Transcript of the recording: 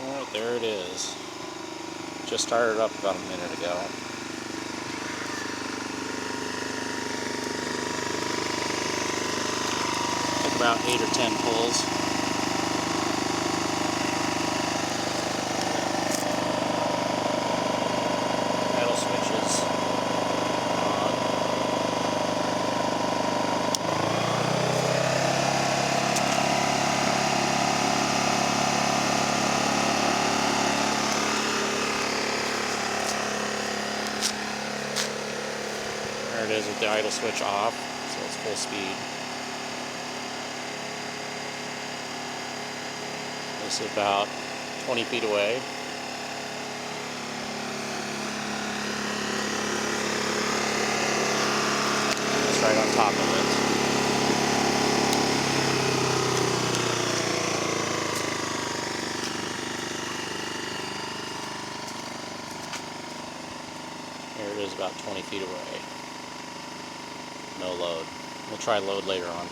Oh, there it is. Just started up about a minute ago. Took about 8 or 10 pulls. Idle switches on. There it is with the idle switch off, so it's full speed. This is about 20 feet away. It's right on top of it. Here it is about 20 feet away. No load. We'll try load later on.